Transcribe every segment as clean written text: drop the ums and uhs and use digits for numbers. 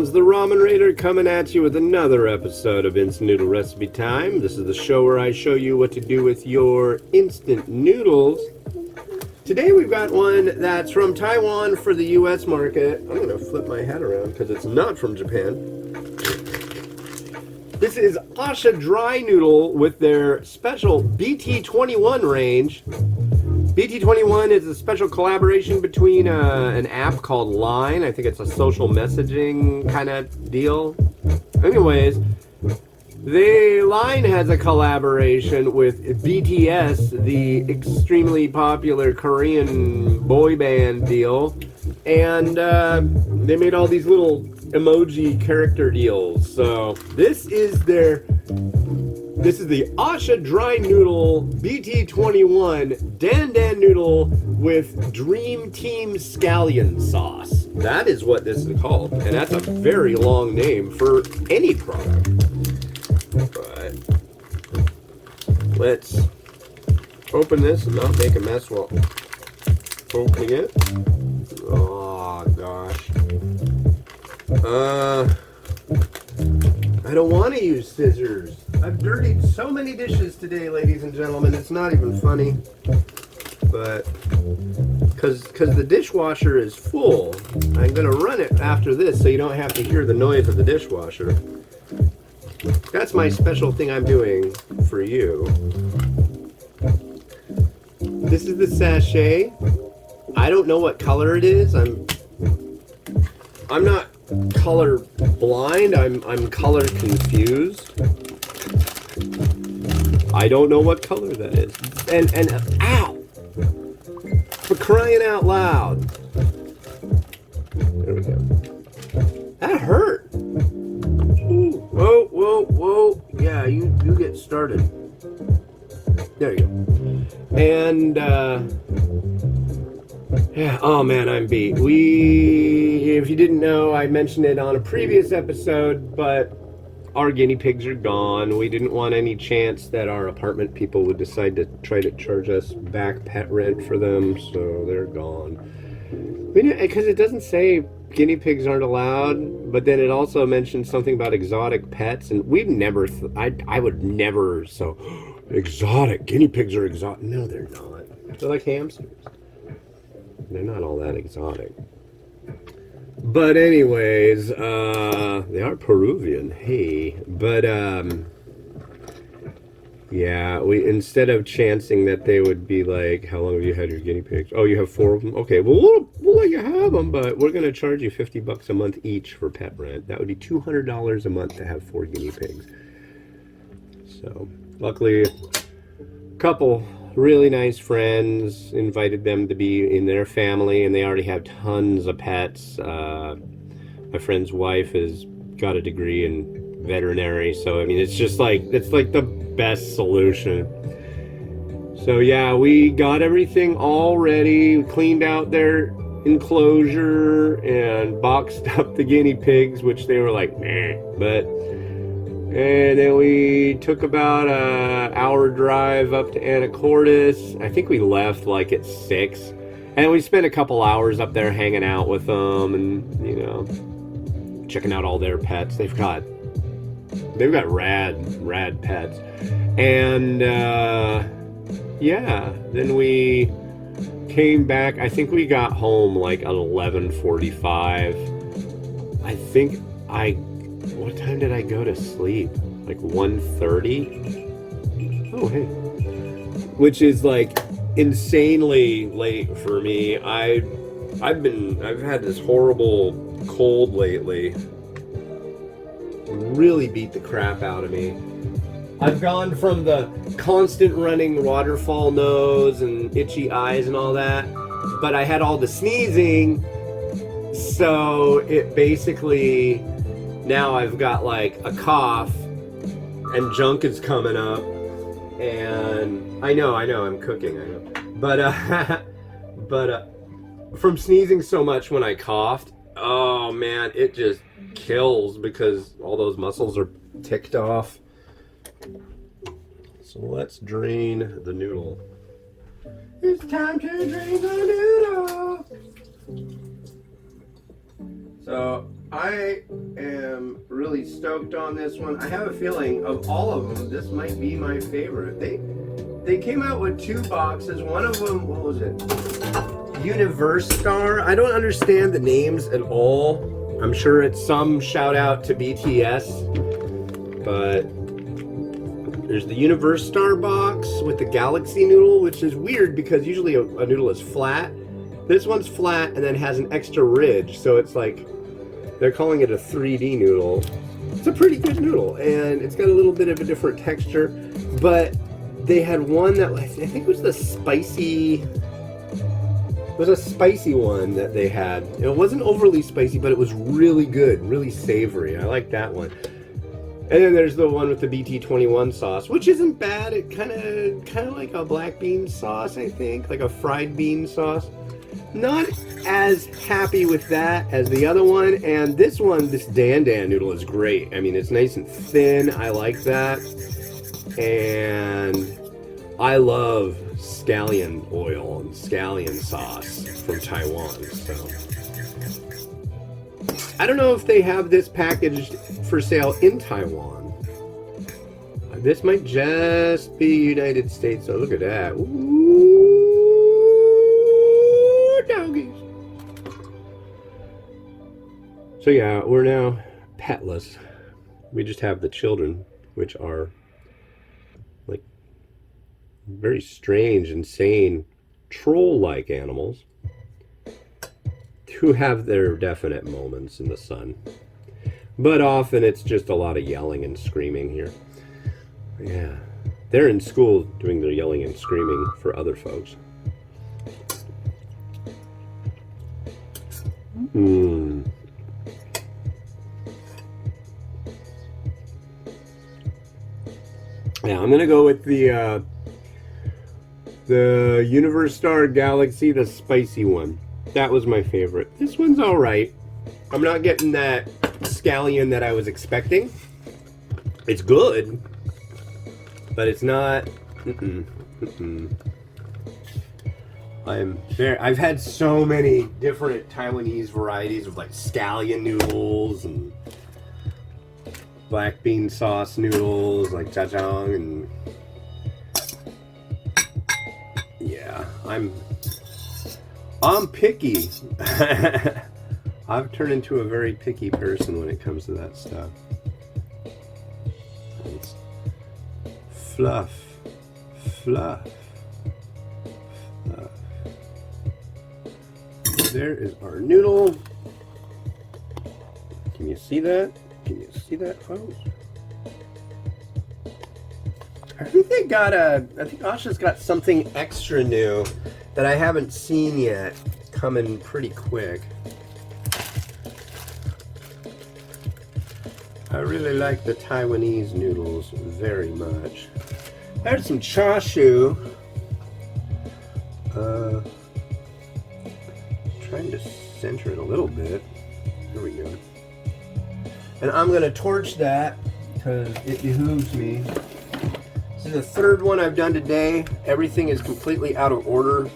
clowns, the Ramen Raider coming at you with another episode of Instant Noodle Recipe Time. This is the show where I show you what to do with your instant noodles. Today we've got one that's from Taiwan for the US market. I'm going to flip my hat around because it's not from Japan. This is A-Sha dry noodle with their special BT21 range. BT21 is a special collaboration between an app called Line. I think it's a social messaging kind of deal. Anyways, Line has a collaboration with BTS, the extremely popular Korean boy band deal. And they made all these little emoji character deals. So this is the A-Sha dry noodle BT21 Dan Dan noodle with Dream Team Scallion sauce. That is what this is called, and that's a very long name for any product. But let's open this and not make a mess while opening it. Oh gosh. I don't want to use scissors. I've dirtied so many dishes today, ladies and gentlemen, it's not even funny. But because the dishwasher is full, I'm going to run it after this so you don't have to hear the noise of the dishwasher. That's my special thing I'm doing for you. This is the sachet. I don't know what color it is. I'm not color blind, I'm color confused. I don't know what color that is. And ow! For crying out loud. There we go. That hurt. Ooh. Whoa, whoa, whoa. Yeah, you get started. There you go. And yeah, oh man, I'm beat. If you didn't know, I mentioned it on a previous episode, but our guinea pigs are gone. We didn't want any chance that our apartment people would decide to try to charge us back pet rent for them, so they're gone. Because it doesn't say guinea pigs aren't allowed, but then it also mentions something about exotic pets, and we've never, I would never, so, exotic, guinea pigs are exotic. No, they're not. They're like hamsters. They're not all that exotic. But anyways, they are Peruvian, hey. But, yeah, instead of chancing that they would be like, how long have you had your guinea pigs? Oh, you have 4 of them? Okay, well, we'll let you have them, but we're going to charge you $50 a month each for pet rent. That would be $200 a month to have 4 guinea pigs. So, luckily, a couple really nice friends invited them to be in their family, and they already have tons of pets. My friend's wife has got a degree in veterinary, so I mean it's like the best solution. So yeah, we got everything all ready, cleaned out their enclosure and boxed up the guinea pigs, which they were like meh, and then we took about an hour drive up to Anacortes. I think we left like at 6. And we spent a couple hours up there hanging out with them and, you know, checking out all their pets. They've got rad pets. And, yeah, then we came back. I think we got home like at 11:45. What time did I go to sleep? Like 1:30? Oh, hey. Which is like insanely late for me. I've had this horrible cold lately. Really beat the crap out of me. I've gone from the constant running waterfall nose and itchy eyes and all that, but I had all the sneezing, so it basically... Now I've got like a cough and junk is coming up, and I know I'm cooking, I know, but from sneezing so much when I coughed, oh man, it just kills because all those muscles are ticked off. So let's drain the noodle. It's time to drain the noodle. So I am really stoked on this one. I have a feeling of all of them, this might be my favorite. They came out with 2 boxes. One of them, what was it? Universe Star. I don't understand the names at all. I'm sure it's some shout out to BTS, but there's the Universe Star box with the Galaxy Noodle, which is weird because usually a noodle is flat. This one's flat and then has an extra ridge, so it's like they're calling it a 3D noodle. It's a pretty good noodle, and it's got a little bit of a different texture, but they had one that I think was the spicy. It was a spicy one that they had. It wasn't overly spicy, but it was really good, really savory. I like that one. And then there's the one with the BT21 sauce, which isn't bad. It kind of like a black bean sauce, I think, like a fried bean sauce. Not as happy with that as the other one, and this one, this Dan Dan noodle is great. I mean, it's nice and thin. I like that, and I love scallion oil and scallion sauce from Taiwan. So I don't know if they have this packaged for sale in Taiwan. This might just be United States. So look at that. Ooh, doggies. So yeah, we're now petless. We just have the children, which are like very strange, insane, troll-like animals who have their definite moments in the sun. But often it's just a lot of yelling and screaming here. Yeah. They're in school doing their yelling and screaming for other folks. Yeah, I'm gonna go with the Universe Star Galaxy, the spicy one. That was my favorite. This one's all right. I'm not getting that scallion that I was expecting. It's good, but it's not. I've had so many different Taiwanese varieties of like scallion noodles and black bean sauce noodles, like jajang, and yeah, I'm picky. I've turned into a very picky person when it comes to that stuff. It's fluff, fluff, fluff. There is our noodle. Can you see that? Can you see that, folks? I think they got I think A-Sha's got something extra new that I haven't seen yet, coming pretty quick. I really like the Taiwanese noodles very much. There's some chashu. Trying to center it a little bit. There we go. And I'm going to torch that because it behooves me. This is the third one I've done today. Everything is completely out of order.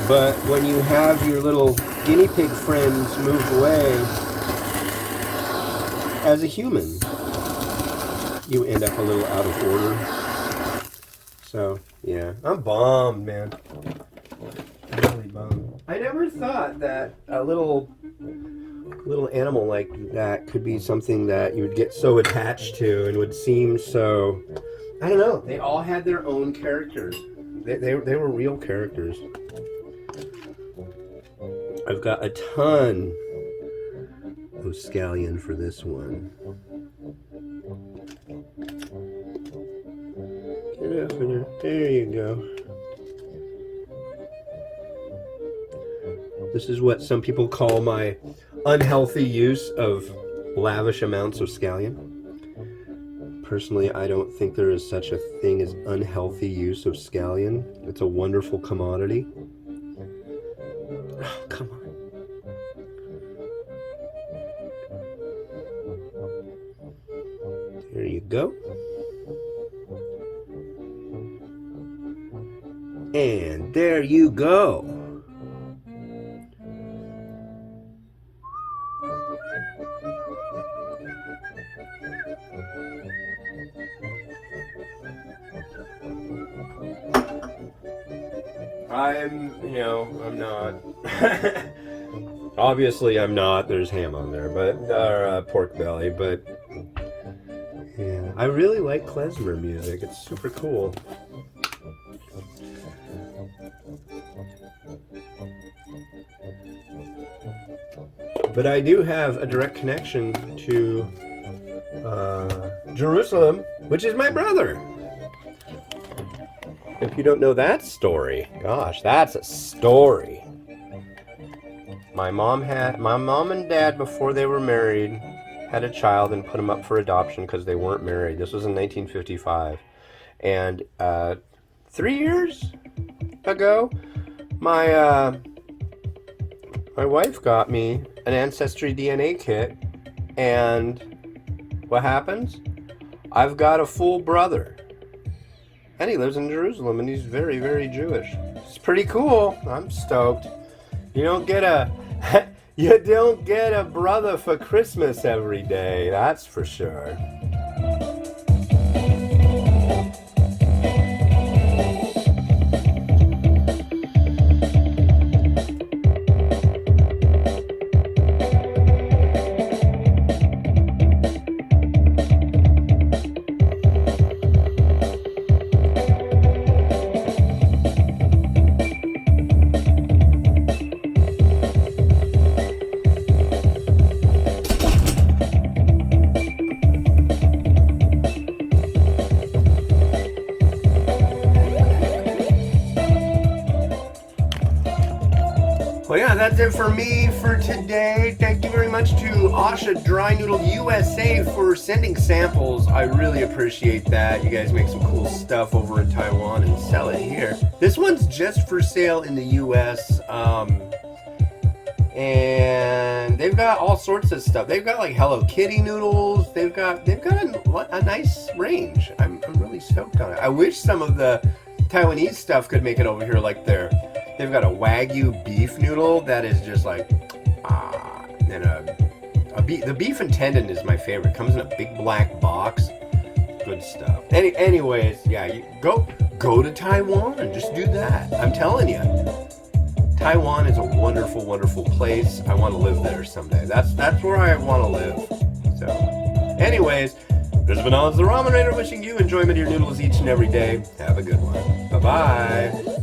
But when you have your little guinea pig friends moved away, as a human, you end up a little out of order. So, yeah, I'm bummed, man. I'm really bummed. I never thought that a little animal like that could be something that you would get so attached to and would seem so, I don't know, they all had their own characters. They were real characters. I've got a ton of scallion for this one. Get up in there. There you go. This is what some people call my unhealthy use of lavish amounts of scallion. Personally, I don't think there is such a thing as unhealthy use of scallion. It's a wonderful commodity. Oh, come on. There you go. And there you go. I'm not. Obviously, I'm not. There's ham on there, but pork belly. But yeah, I really like klezmer music. It's super cool. But I do have a direct connection to Jerusalem, which is my brother. If you don't know that story, gosh, that's a story. My mom and dad, before they were married, had a child and put him up for adoption because they weren't married. This was in 1955. And 3 years ago, my wife got me an Ancestry DNA kit, and what happens? I've got a full brother. And he lives in Jerusalem, and he's very, very Jewish. It's pretty cool. I'm stoked. You don't get a brother for Christmas every day, that's for sure. Well, yeah, that's it for me for today. Thank you very much to A-Sha Dry Noodle USA for sending samples. I really appreciate that. You guys make some cool stuff over in Taiwan and sell it here. This one's just for sale in the US. And they've got all sorts of stuff. They've got like Hello Kitty noodles. They've got a nice range. I'm really stoked on it. I wish some of the Taiwanese stuff could make it over here. Like they've got a Wagyu beef noodle that is just like and the beef and tendon is my favorite. It comes in a big black box. Good stuff. Anyways, yeah, you go to Taiwan and just do that. I'm telling you. Taiwan is a wonderful, wonderful place. I want to live there someday. That's where I want to live. So, anyways, this has been Oz the Ramen Raider wishing you enjoyment of your noodles each and every day. Have a good one. Bye-bye.